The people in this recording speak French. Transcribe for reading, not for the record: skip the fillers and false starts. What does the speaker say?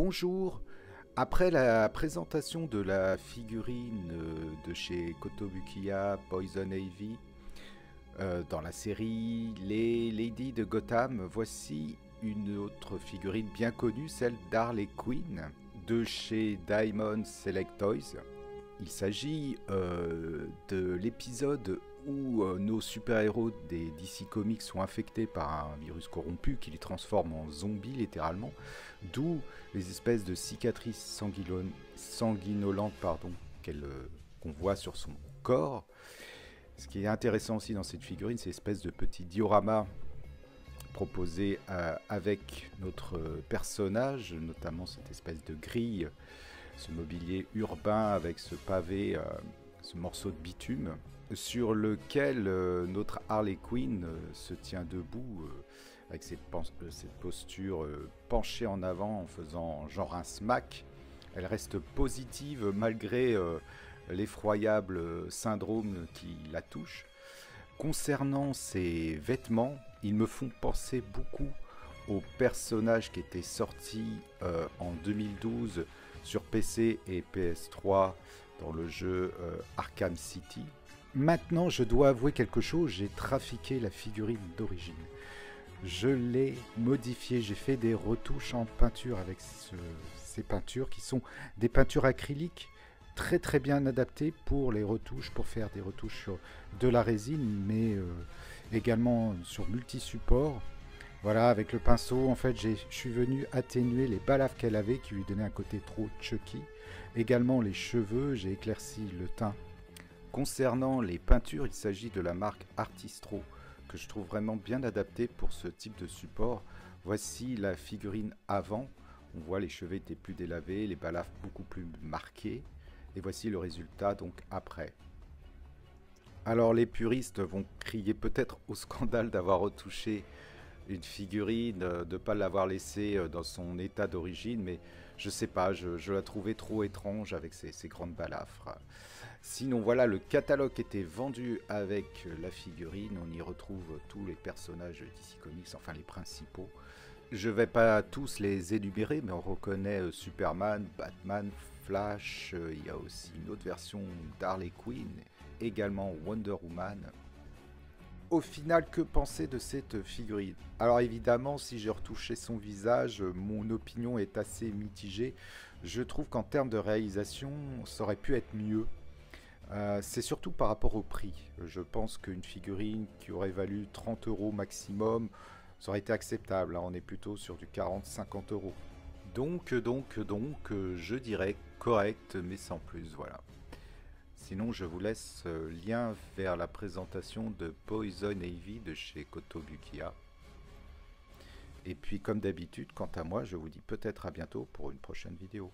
Bonjour. Après la présentation de la figurine de chez Kotobukiya Poison Ivy dans la série Les Ladies de Gotham, voici une autre figurine bien connue, celle d'Harley Quinn de chez Diamond Select Toys. Il s'agit de l'épisode où nos super-héros des DC Comics sont infectés par un virus corrompu qui les transforme en zombies littéralement, d'où les espèces de cicatrices sanguinolentes qu'on voit sur son corps. Ce qui est intéressant aussi dans cette figurine, c'est l'espèce de petit diorama proposé avec notre personnage, notamment cette espèce de grille, ce mobilier urbain avec ce pavé, ce morceau de bitume, sur lequel notre Harley Quinn se tient debout avec cette posture penchée en avant en faisant genre un smack. Elle reste positive malgré l'effroyable syndrome qui la touche. Concernant ses vêtements, ils me font penser beaucoup au personnage qui était sorti en 2012 sur PC et PS3 dans le jeu Arkham City. Maintenant, je dois avouer quelque chose, j'ai trafiqué la figurine d'origine. Je l'ai modifiée, j'ai fait des retouches en peinture avec ces peintures qui sont des peintures acryliques très très bien adaptées pour les retouches, pour faire des retouches sur de la résine, mais également sur multi-support. Voilà, avec le pinceau, en fait, je suis venu atténuer les balafres qu'elle avait, qui lui donnaient un côté trop Chucky. Également les cheveux, j'ai éclairci le teint. Concernant les peintures, il s'agit de la marque Artistro, que je trouve vraiment bien adaptée pour ce type de support. Voici la figurine avant. On voit les cheveux étaient plus délavés, les balafres beaucoup plus marqués. Et voici le résultat donc après. Alors les puristes vont crier peut-être au scandale d'avoir retouché une figurine, de ne pas l'avoir laissée dans son état d'origine, mais je sais pas, je la trouvais trop étrange avec ces grandes balafres. Sinon voilà, le catalogue était vendu avec la figurine, on y retrouve tous les personnages DC Comics, enfin les principaux. Je vais pas tous les énumérer, mais on reconnaît Superman, Batman, Flash, il y a aussi une autre version d'Harley Quinn, également Wonder Woman. Au final, que penser de cette figurine? Alors évidemment, si j'ai retouché son visage, mon opinion est assez mitigée. Je trouve qu'en termes de réalisation, ça aurait pu être mieux. C'est surtout par rapport au prix. Je pense qu'une figurine qui aurait valu 30 € maximum, ça aurait été acceptable. Là, on est plutôt sur du 40-50 €. Donc, je dirais correct, mais sans plus, voilà. Sinon, je vous laisse lien vers la présentation de Poison Ivy de chez Kotobukiya. Et puis, comme d'habitude, quant à moi, je vous dis peut-être à bientôt pour une prochaine vidéo.